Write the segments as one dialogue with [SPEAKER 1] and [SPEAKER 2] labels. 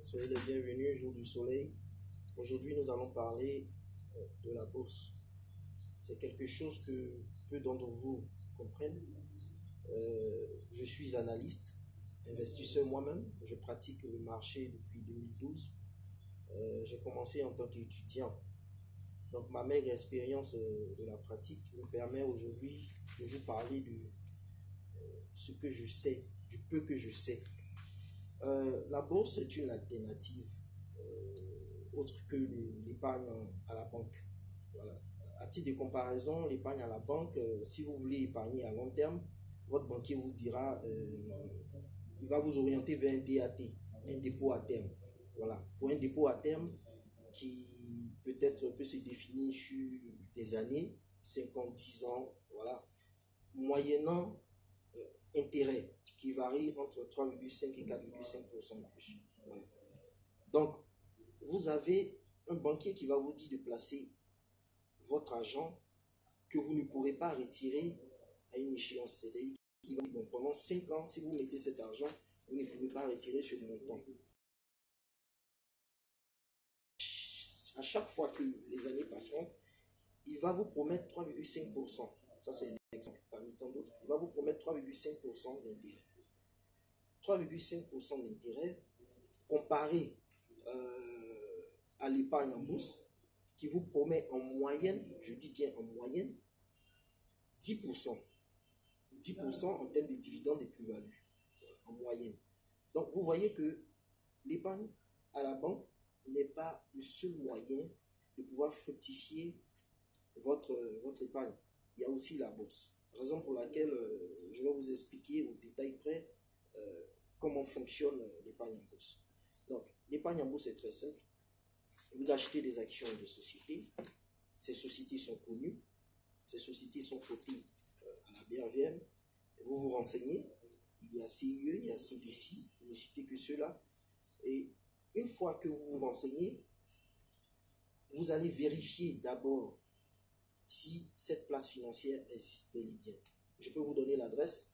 [SPEAKER 1] Soyez les bienvenus, jour du soleil. Aujourd'hui, nous allons parler de la bourse. C'est quelque chose que peu d'entre vous comprennent. Je suis analyste, investisseur moi-même. Je pratique le marché depuis 2012. J'ai commencé en tant qu'étudiant. Donc, ma maigre expérience de la pratique me permet aujourd'hui de vous parler de ce que je sais, du peu que je sais. La bourse est une alternative autre que l'épargne à la banque. Voilà. À titre de comparaison, l'épargne à la banque, si vous voulez épargner à long terme, votre banquier vous dira, il va vous orienter vers un DAT, un dépôt à terme. Voilà. Pour un dépôt à terme qui peut-être peut se définir sur des années, 5 ans, 10 ans, voilà, moyennant intérêt qui varie entre 3,5 et 4,5% de plus. Voilà. Donc, vous avez un banquier qui va vous dire de placer votre argent que vous ne pourrez pas retirer à une échéance. C'est-à-dire qu'il va dire, bon, pendant 5 ans, si vous mettez cet argent, vous ne pouvez pas retirer ce montant. À chaque fois que les années passeront, il va vous promettre 3,5%. Ça, c'est un exemple parmi tant d'autres. Il va vous promettre 3,5% d'intérêt. 3,5% d'intérêt comparé à l'épargne en bourse qui vous promet en moyenne, je dis bien en moyenne, 10%. 10% en termes de dividendes et plus-values, en moyenne. Donc, vous voyez que l'épargne à la banque n'est pas le seul moyen de pouvoir fructifier votre épargne. Il y a aussi la bourse. Raison pour laquelle je vais vous expliquer au détail près comment fonctionne l'épargne en bourse. Donc, l'épargne en bourse est très simple. Vous achetez des actions de sociétés. Ces sociétés sont connues. Ces sociétés sont cotées à la BRVM. Vous vous renseignez. Il y a CIE, il y a SODECI, pour ne citer que ceux-là. Et une fois que vous vous renseignez, vous allez vérifier d'abord si cette place financière existe bel et bien. Je peux vous donner l'adresse,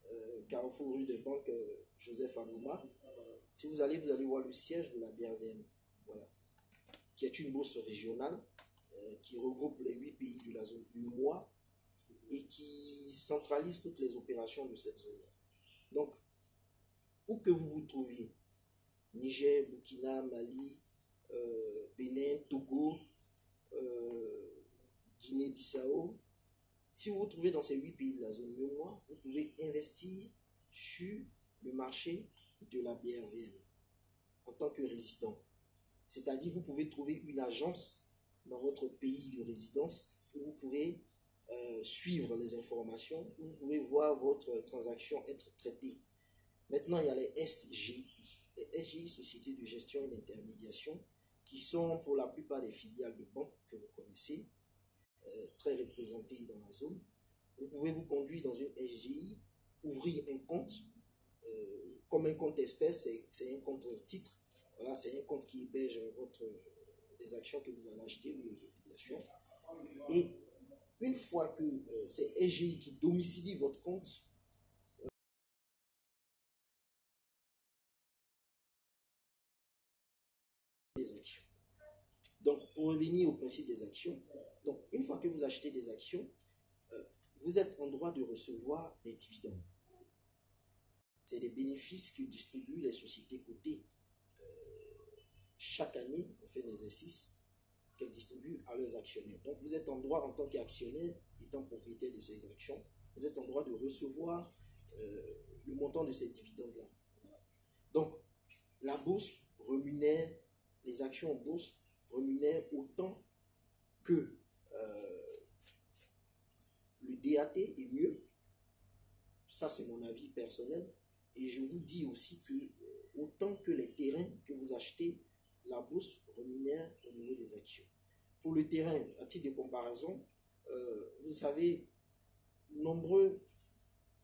[SPEAKER 1] Carrefour rue de Banque Joseph Anouma. Si vous allez voir le siège de la BRVM, voilà, qui est une bourse régionale qui regroupe les 8 pays de la zone UMOA et qui centralise toutes les opérations de cette zone. Donc, où que vous vous trouviez, Niger, Burkina, Mali, Bénin, Togo, Guinée-Bissau, si vous vous trouvez dans ces 8 pays de la zone UMOA, vous pouvez investir sur le marché de la BRVM en tant que résident. C'est-à-dire, vous pouvez trouver une agence dans votre pays de résidence où vous pourrez suivre les informations, où vous pouvez voir votre transaction être traitée. Maintenant, il y a les SGI. Les SGI, Sociétés de gestion et d'intermédiation, qui sont pour la plupart des filiales de banques que vous connaissez, très représentées dans la zone. Vous pouvez vous conduire dans une SGI, ouvrir un compte, comme un compte espèce, c'est un compte titre. Voilà, c'est un compte qui héberge les actions que vous allez acheter ou les obligations. Et une fois que c'est SGI qui domicilie votre compte, des actions. Donc, pour revenir au principe des actions, donc une fois que vous achetez des actions, vous êtes en droit de recevoir des dividendes. C'est des bénéfices que distribuent les sociétés cotées. Chaque année, on fait des exercices qu'elles distribuent à leurs actionnaires. Donc, vous êtes en droit, en tant qu'actionnaire, étant propriétaire de ces actions, vous êtes en droit de recevoir le montant de ces dividendes-là. Voilà. Donc, la bourse rémunère, les actions en bourse rémunèrent autant que le DAT est mieux. Ça, c'est mon avis personnel. Et je vous dis aussi que autant que les terrains que vous achetez, la bourse rémunère au niveau des actions. Pour le terrain, à titre de comparaison, vous savez, nombreux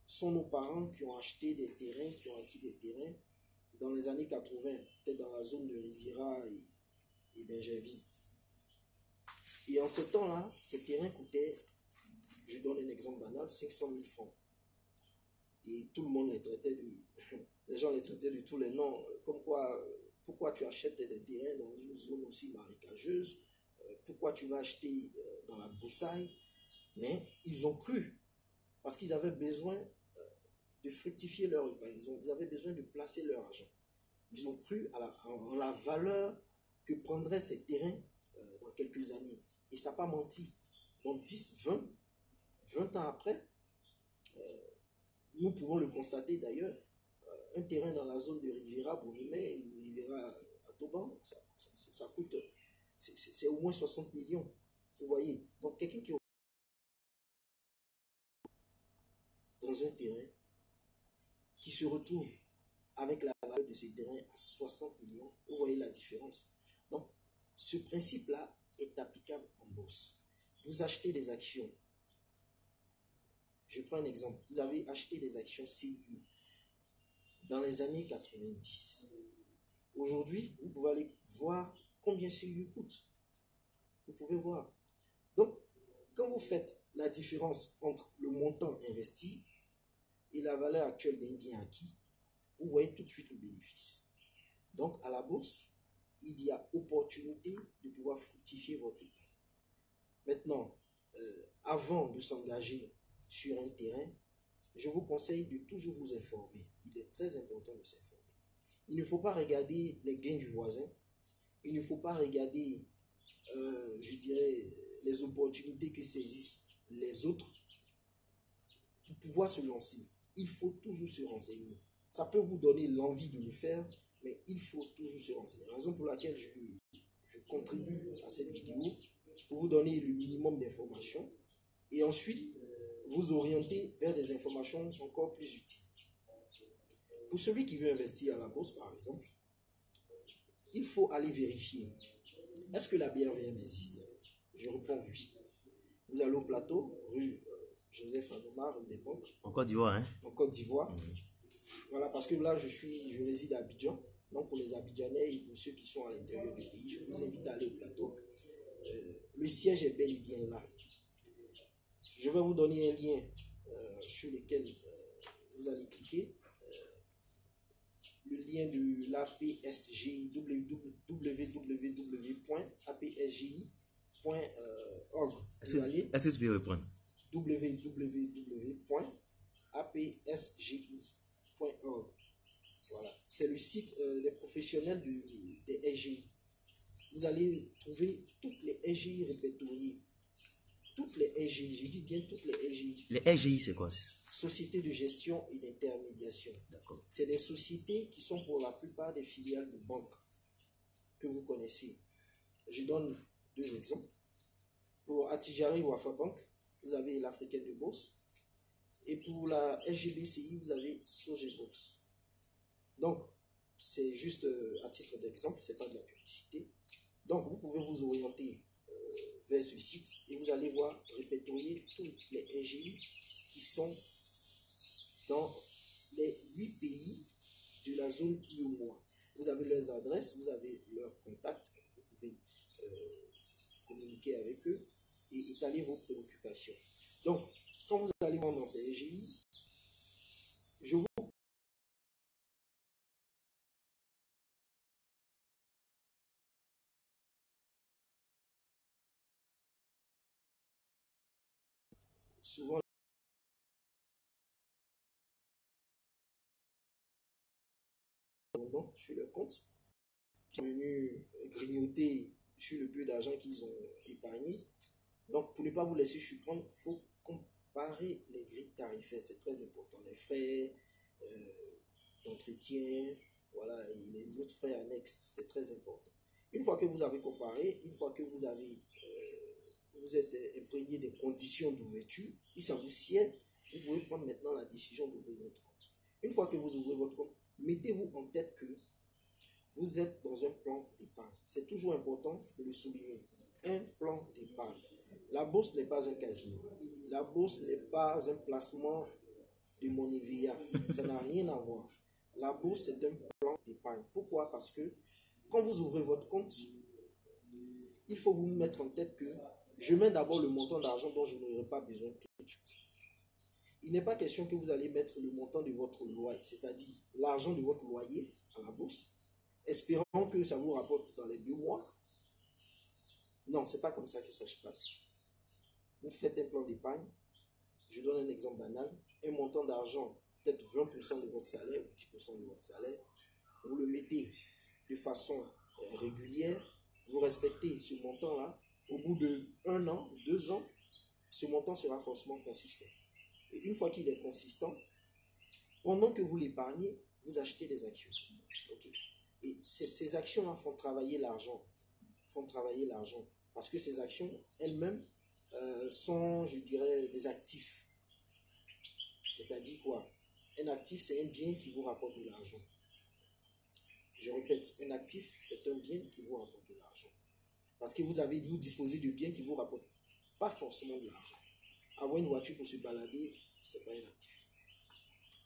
[SPEAKER 1] sont nos parents qui ont acheté des terrains, qui ont acquis des terrains dans les années 80, peut-être dans la zone de Riviera et Benjerville. Et en ce temps-là, ces terrains coûtaient, je donne un exemple banal, 500 000 francs. Et tout le monde les traitait les gens les traitaient de tous les noms, comme quoi pourquoi tu achètes des terrains dans une zone aussi marécageuse, pourquoi tu vas acheter dans la broussaille. Mais ils ont cru, parce qu'ils avaient besoin de fructifier leur épargne, ils avaient besoin de placer leur argent. Ils ont cru en la valeur que prendraient ces terrains dans quelques années. Et ça n'a pas menti. Donc 10, 20 ans après, nous pouvons le constater d'ailleurs, un terrain dans la zone de Riviera, Bournemé, ou Riviera à Toban, ça coûte, c'est au moins 60 millions. Vous voyez, donc quelqu'un qui est dans un terrain, qui se retrouve avec la valeur de ces terrains à 60 millions, vous voyez la différence. Donc, ce principe-là est applicable en bourse. Vous achetez des actions. Je prends un exemple. Vous avez acheté des actions CIU dans les années 90. Aujourd'hui, vous pouvez aller voir combien CIU coûte. Vous pouvez voir. Donc, quand vous faites la différence entre le montant investi et la valeur actuelle d'un bien acquis, vous voyez tout de suite le bénéfice. Donc, à la bourse, il y a opportunité de pouvoir fructifier votre épargne. Maintenant, avant de s'engager sur un terrain, je vous conseille de toujours vous informer. Il est très important de s'informer. Il ne faut pas regarder les gains du voisin. Il ne faut pas regarder, je dirais, les opportunités que saisissent les autres pour pouvoir se lancer. Il faut toujours se renseigner. Ça peut vous donner l'envie de le faire, mais il faut toujours se renseigner. La raison pour laquelle je contribue à cette vidéo, pour vous donner le minimum d'informations et ensuite vous orienter vers des informations encore plus utiles. Pour celui qui veut investir à la bourse, par exemple, il faut aller vérifier. Est-ce que la BRVM existe? Je réponds oui. Vous allez au plateau, rue Joseph Anoma, rue des Banques.
[SPEAKER 2] En Côte d'Ivoire, hein?
[SPEAKER 1] En Côte d'Ivoire. Voilà, parce que là, je réside à Abidjan. Donc, pour les Abidjanais et pour ceux qui sont à l'intérieur du pays, je vous invite à aller au plateau. Le siège est bel et bien là. Je vais vous donner un lien sur lequel vous allez cliquer. Le lien de l'APSGI, www.apsgi.org.
[SPEAKER 2] Est-ce que tu peux reprendre?
[SPEAKER 1] www.apsgi.org. Voilà. C'est le site des professionnels des SGI. Vous allez trouver toutes les SGI répertoriées. Toutes les SGI, je dis bien toutes les SGI.
[SPEAKER 2] Les SGI, c'est quoi?
[SPEAKER 1] Sociétés de gestion et d'intermédiation.
[SPEAKER 2] D'accord.
[SPEAKER 1] C'est des sociétés qui sont pour la plupart des filiales de banques que vous connaissez. Je donne deux exemples. Pour Attijari ou Afabank, vous avez l'Africaine de Bourse. Et pour la SGBCI, vous avez Sogebourse. Donc, c'est juste à titre d'exemple, ce n'est pas de la publicité. Donc, vous pouvez vous orienter vers ce site et vous allez voir répertorier toutes les SGI qui sont dans les 8 pays de la zone UEMOA. Vous avez leurs adresses, vous avez leurs contacts, vous pouvez communiquer avec eux et étaler vos préoccupations. Donc, quand vous allez voir dans ces SGI, je vous souvent sur le compte, ils sont venus grignoter sur le peu d'argent qu'ils ont épargné. Donc, pour ne pas vous laisser surprendre, il faut comparer les grilles tarifaires, c'est très important. Les frais d'entretien, voilà, et les autres frais annexes, c'est très important. Une fois que vous avez comparé, une fois que vous avez vous êtes imprégné des conditions d'ouverture, si ça vous sied, vous pouvez prendre maintenant la décision d'ouvrir votre compte. Une fois que vous ouvrez votre compte, mettez-vous en tête que vous êtes dans un plan d'épargne. C'est toujours important de le souligner. Un plan d'épargne. La bourse n'est pas un casino. La bourse n'est pas un placement de monnaie VIA. Ça n'a rien à voir. La bourse, c'est un plan d'épargne. Pourquoi? Parce que quand vous ouvrez votre compte, il faut vous mettre en tête que je mets d'abord le montant d'argent dont je n'aurai pas besoin tout de suite. Il n'est pas question que vous allez mettre le montant de votre loyer, c'est-à-dire l'argent de votre loyer à la bourse, espérant que ça vous rapporte dans les 2 mois. Non, ce n'est pas comme ça que ça se passe. Vous faites un plan d'épargne. Je donne un exemple banal. Un montant d'argent, peut-être 20% de votre salaire ou 10% de votre salaire. Vous le mettez de façon régulière. Vous respectez ce montant-là. Au bout de 1 an, 2 ans, ce montant sera forcément consistant. Et une fois qu'il est consistant, pendant que vous l'épargnez, vous achetez des actions. Okay. Et ces actions-là font travailler l'argent. Parce que ces actions elles-mêmes sont, je dirais, des actifs. C'est-à-dire quoi? Un actif, c'est un bien qui vous rapporte de l'argent. Je répète, un actif, c'est un bien qui vous rapporte de l'argent. Parce que vous disposez de biens qui vous rapportent pas forcément de l'argent. Avoir une voiture pour se balader, c'est pas un actif.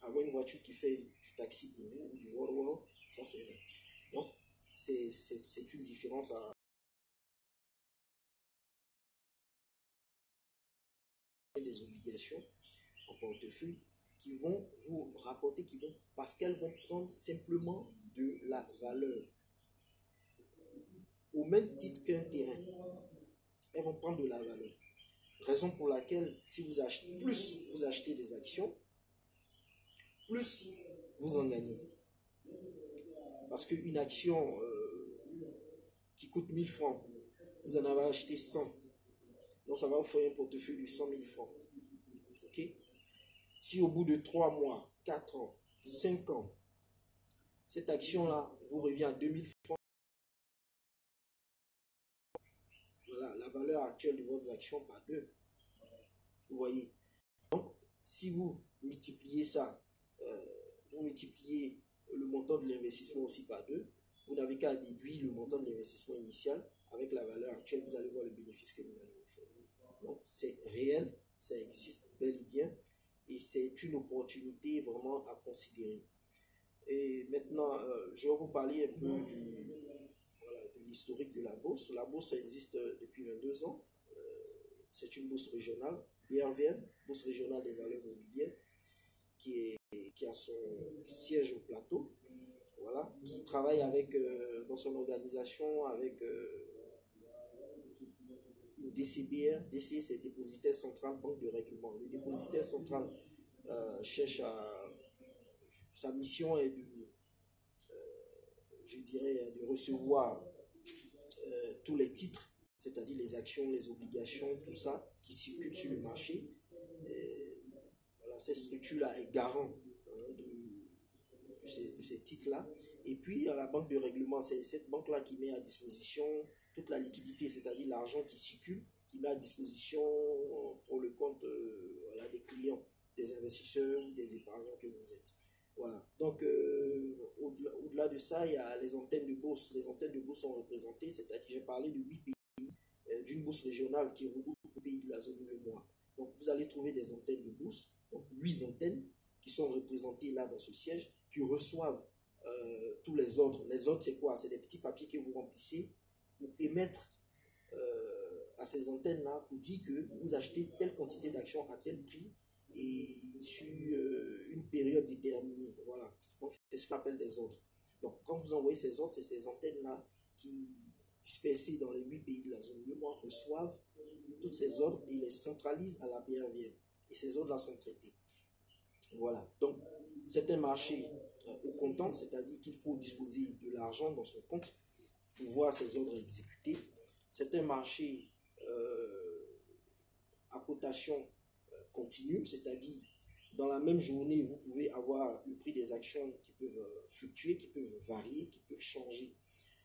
[SPEAKER 1] Avoir une voiture qui fait du taxi pour vous ou du Woro, ça c'est un actif. Donc, c'est une différence à des obligations en portefeuille qui vont vous rapporter, parce qu'elles vont prendre simplement de la valeur. Au même titre qu'un terrain, elles vont prendre de la valeur. Raison pour laquelle, si vous achetez, plus vous achetez des actions, plus vous en gagnez. Parce qu'une action qui coûte 1000 francs, vous en avez acheté 100. Donc ça va vous faire un portefeuille de 100 000 francs. Okay? Si au bout de 3 mois, 4 ans, 5 ans, cette action-là vous revient à 2000 francs, voilà la valeur actuelle de votre action par 2. Vous voyez? Donc, si vous multipliez ça, vous multipliez le montant de l'investissement aussi par 2, vous n'avez qu'à déduire le montant de l'investissement initial avec la valeur actuelle, vous allez voir le bénéfice que vous allez vous faire. Donc, c'est réel, ça existe bel et bien, et c'est une opportunité vraiment à considérer. Et maintenant, je vais vous parler un peu de l'historique de la bourse. La bourse existe depuis 22 ans. C'est une bourse régionale, BRVM, Bourse régionale des valeurs mobilières, qui a son siège au plateau, voilà, qui travaille avec, dans son organisation avec une DCBR. DCBR, c'est Dépositaire Central Banque de Règlement. Le dépositaire central cherche à... Sa mission est de recevoir tous les titres, c'est-à-dire les actions, les obligations, tout ça qui circule sur le marché. Voilà, cette structure-là est garant de ces titres-là. Et puis, la banque de règlement, c'est cette banque-là qui met à disposition toute la liquidité, c'est-à-dire l'argent qui circule, qui met à disposition pour le compte voilà, des clients, des investisseurs ou des épargnants que vous êtes. Voilà. Donc, au-delà de ça, il y a les antennes de bourse. Les antennes de bourse sont représentées, c'est-à-dire j'ai parlé de 8 pays, d'une bourse régionale qui regroupe les pays de la zone UEMOA. Donc, vous allez trouver des antennes de bourse, donc 8 antennes qui sont représentées là dans ce siège, qui reçoivent tous les ordres. Les ordres, c'est quoi? C'est des petits papiers que vous remplissez pour émettre à ces antennes-là pour dire que vous achetez telle quantité d'actions à tel prix et sur une période déterminée. Voilà. Donc, c'est ce qu'on appelle des ordres. Donc, quand vous envoyez ces ordres, c'est ces antennes-là qui, dispersées dans les 8 pays de la zone UEMOA, reçoivent tous ces ordres et les centralisent à la BRVM. Et ces ordres-là sont traités. Voilà. Donc, c'est un marché au comptant, c'est-à-dire qu'il faut disposer de l'argent dans son compte pour voir ses ordres exécutés. C'est un marché à cotation continue, c'est-à-dire dans la même journée, vous pouvez avoir le prix des actions qui peuvent fluctuer, qui peuvent varier, qui peuvent changer.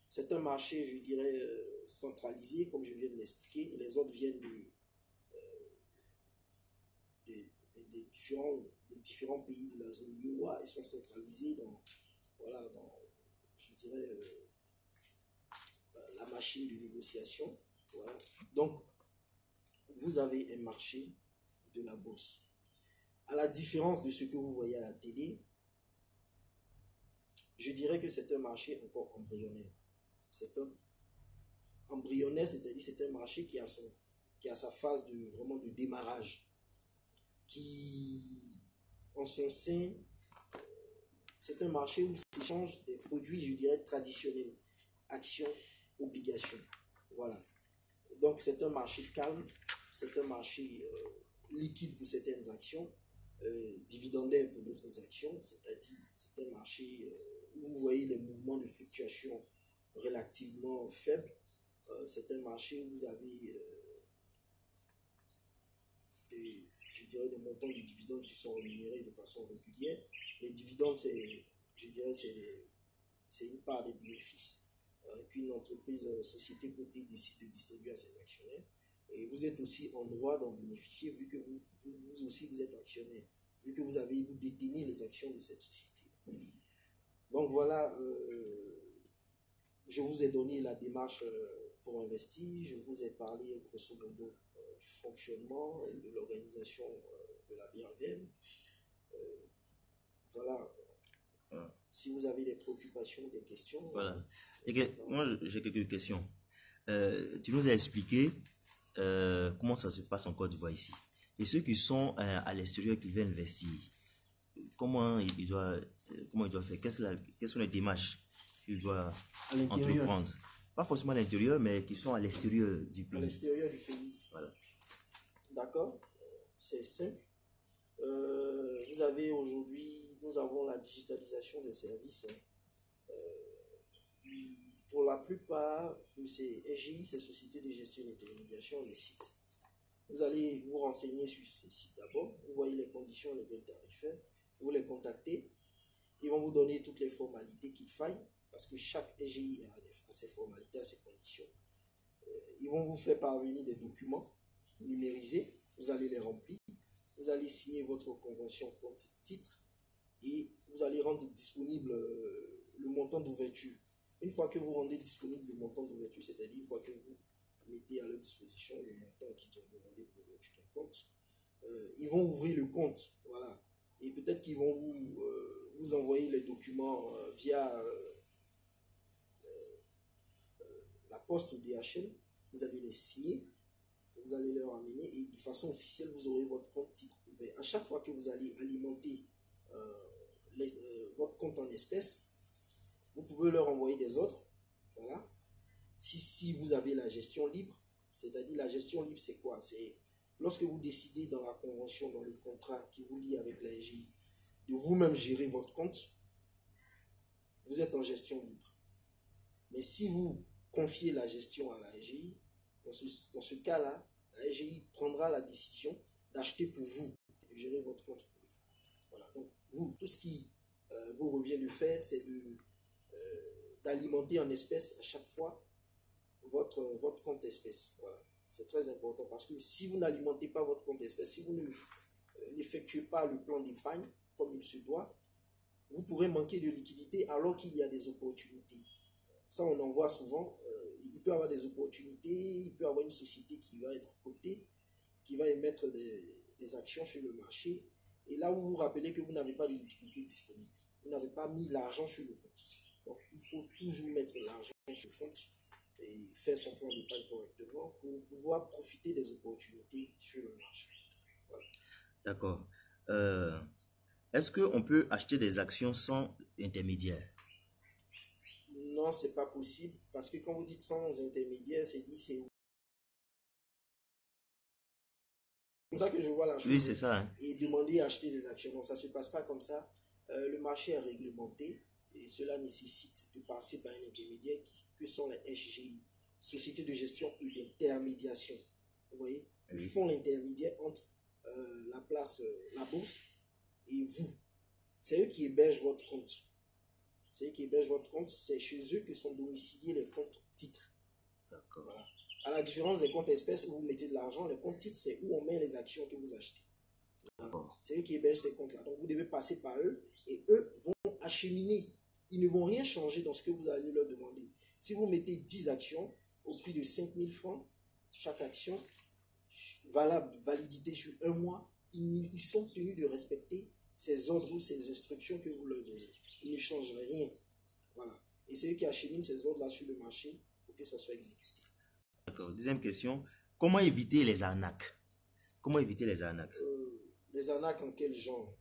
[SPEAKER 1] C'est un marché, je dirais, centralisé, comme je viens de l'expliquer. Les ordres viennent des différents pays de la zone UEMOA et sont centralisés dans, voilà, je dirais, la machine de négociation. Voilà. Donc, vous avez un marché de la bourse. À la différence de ce que vous voyez à la télé, je dirais que c'est un marché encore embryonnaire. C'est un embryonnaire, c'est-à-dire c'est un marché qui a sa phase vraiment de démarrage, qui en son sein c'est un marché où s'échangent des produits, je dirais, traditionnels. Actions, obligations. Voilà. Donc, c'est un marché calme, c'est un marché liquide pour certaines actions, dividendaire pour d'autres actions, c'est-à-dire c'est un marché où vous voyez les mouvements de fluctuation relativement faibles. C'est un marché où vous avez je dirais, des montants de dividendes qui sont rémunérés de façon régulière. Les dividendes, je dirais, c'est une part des bénéfices qu'une entreprise, société cotée décide de distribuer à ses actionnaires. Et vous êtes aussi en droit d'en bénéficier vu que vous aussi vous êtes actionnaire, vu que vous détenez les actions de cette société. Donc voilà, je vous ai donné la démarche pour investir, je vous ai parlé grosso modo du fonctionnement et de l'organisation de la BRVM. Voilà. Si vous avez des préoccupations, des questions.
[SPEAKER 2] Voilà. Moi, j'ai quelques questions. Tu nous as expliqué comment ça se passe en Côte d'Ivoire ici. Et ceux qui sont à l'extérieur qui veulent investir, comment ils doivent faire? Quelles sont les démarches qu'ils doivent entreprendre? Pas forcément à l'intérieur, mais qui sont à l'extérieur du pays.
[SPEAKER 1] À l'extérieur du pays.
[SPEAKER 2] Voilà.
[SPEAKER 1] D'accord. C'est simple. Vous avez aujourd'hui, nous avons la digitalisation des services. Pour la plupart de ces SGI, ces sociétés de gestion et d'intermédiation, les sites. Vous allez vous renseigner sur ces sites d'abord. Vous voyez les conditions légales tarifaires. Vous les contactez. Ils vont vous donner toutes les formalités qu'il faille parce que chaque SGI a ses formalités, a ses conditions. Ils vont vous faire parvenir des documents numérisés. Vous allez les remplir. Vous allez signer votre convention compte-titre et vous allez rendre disponible le montant d'ouverture. Une fois que vous rendez disponible le montant d'ouverture, c'est-à-dire une fois que vous mettez à leur disposition le montant qu'ils ont demandé pour l'ouverture d'un compte, ils vont ouvrir le compte, voilà. Et peut-être qu'ils vont vous envoyer les documents via la poste ou DHL. Vous allez les signer, vous allez leur amener et de façon officielle, vous aurez votre compte titre ouvert. À chaque fois que vous allez alimenter votre compte en espèces, vous pouvez leur envoyer des ordres. Voilà. Si vous avez la gestion libre, c'est-à-dire la gestion libre, c'est quoi? C'est lorsque vous décidez dans la convention, dans le contrat qui vous lie avec la SGI, de vous-même gérer votre compte, vous êtes en gestion libre. Mais si vous confiez la gestion à la SGI, dans ce cas-là, la SGI prendra la décision d'acheter pour vous, de gérer votre compte pour vous. Voilà. Donc, vous, tout ce qui vous revient de faire, c'est d'alimenter en espèces à chaque fois votre compte espèce. Voilà. C'est très important parce que si vous n'alimentez pas votre compte espèce, si vous n'effectuez pas le plan d'épargne comme il se doit, vous pourrez manquer de liquidité alors qu'il y a des opportunités. Ça, on en voit souvent. Il peut y avoir des opportunités, il peut y avoir une société qui va être cotée, qui va émettre des actions sur le marché. Et là, vous vous rappelez que vous n'avez pas de liquidité disponible. Vous n'avez pas mis l'argent sur le compte. Donc, il faut toujours mettre l'argent sur le compte et faire son plan d'épargne correctement pour pouvoir profiter des opportunités sur le marché. Voilà.
[SPEAKER 2] D'accord. Est-ce qu'on peut acheter des actions sans intermédiaire?
[SPEAKER 1] Non, c'est pas possible parce que quand vous dites sans intermédiaire, c'est comme ça que je vois la chose.
[SPEAKER 2] Oui, c'est ça. Hein?
[SPEAKER 1] Et demander à acheter des actions. Non, ça ne se passe pas comme ça. Le marché est réglementé et cela nécessite de passer par un intermédiaire que sont les SGI, Sociétés de gestion et d'intermédiation. Vous voyez, ils font l'intermédiaire entre la bourse et vous. C'est eux qui hébergent votre compte. C'est eux qui hébergent votre compte. C'est chez eux que sont domiciliés les comptes titres.
[SPEAKER 2] D'accord.
[SPEAKER 1] Voilà. À la différence des comptes espèces où vous mettez de l'argent, les comptes titres, c'est où on met les actions que vous achetez. C'est eux qui hébergent ces comptes-là. Donc, vous devez passer par eux et eux vont acheminer. Ils ne vont rien changer dans ce que vous allez leur demander. Si vous mettez 10 actions au prix de 5 000 francs, chaque action, validité sur un mois, ils sont tenus de respecter ces ordres ou ces instructions que vous leur donnez. Ils ne changent rien. Voilà. Et c'est eux qui acheminent ces ordres-là sur le marché pour que ça soit exécuté.
[SPEAKER 2] D'accord. Deuxième question. Comment éviter les arnaques? Comment éviter les arnaques?
[SPEAKER 1] Les arnaques en quel genre?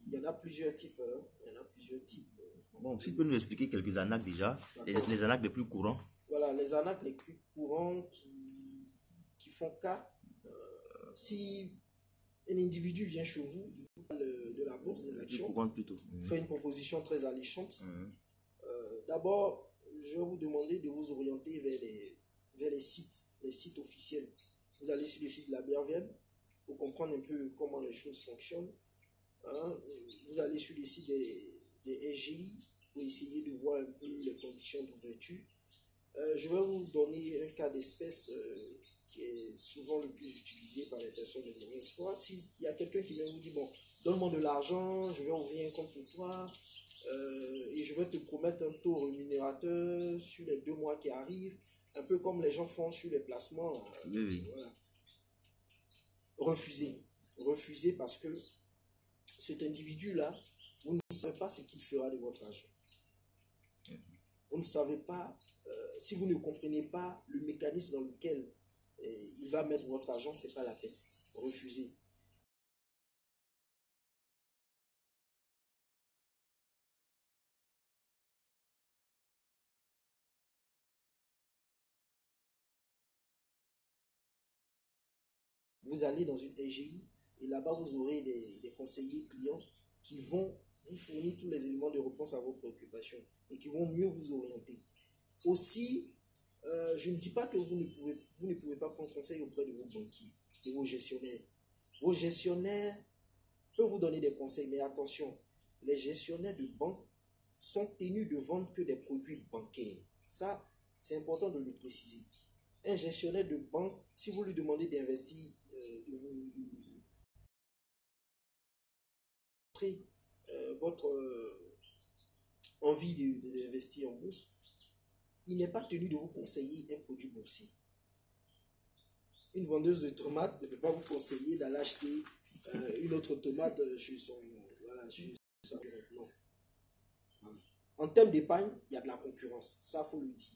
[SPEAKER 1] Il y en a plusieurs types. Il y en a plusieurs types.
[SPEAKER 2] Bon, si tu peux nous expliquer quelques arnaques déjà, les arnaques les plus courants.
[SPEAKER 1] Voilà, les arnaques les plus courants qui font cas, si un individu vient chez vous, vous parle de la bourse, des
[SPEAKER 2] Les plus
[SPEAKER 1] actions,
[SPEAKER 2] courantes plutôt.
[SPEAKER 1] fait une proposition très alléchante.
[SPEAKER 2] Mhm.
[SPEAKER 1] D'abord, je vais vous demander de vous orienter vers les sites officiels. Vous allez sur le site de la BRVN pour comprendre un peu comment les choses fonctionnent. Hein. Vous allez sur le site des SGI pour essayer de voir un peu les conditions d'ouverture. Je vais vous donner un cas d'espèce qui est souvent le plus utilisé par les personnes de mon espoir. S'il y a quelqu'un qui vient vous dire, bon, donne-moi de l'argent, je vais ouvrir un compte pour toi, et je vais te promettre un taux rémunérateur sur les 2 mois qui arrivent, un peu comme les gens font sur les placements.
[SPEAKER 2] Oui, oui.
[SPEAKER 1] Voilà. Refusez. Refusez parce que cet individu-là, vous ne savez pas ce qu'il fera de votre argent. Vous ne savez pas, si vous ne comprenez pas le mécanisme dans lequel il va mettre votre argent, ce n'est pas la peine. Refusez. Vous allez dans une SGI et là-bas, vous aurez des conseillers clients qui vont vous fournir tous les éléments de réponse à vos préoccupations et qui vont mieux vous orienter. Aussi, je ne dis pas que vous ne pouvez pas prendre conseil auprès de vos banquiers, de vos gestionnaires. Vos gestionnaires peuvent vous donner des conseils, mais attention, les gestionnaires de banque sont tenus de vendre que des produits bancaires. Ça, c'est important de le préciser. Un gestionnaire de banque, si vous lui demandez d'investir, votre envie d'investir en bourse, il n'est pas tenu de vous conseiller un produit boursier. Une vendeuse de tomates ne peut pas vous conseiller d'aller acheter une autre tomate chez son... Voilà, chez sa... Non. Voilà. En termes d'épargne, il y a de la concurrence. Ça, il faut le dire.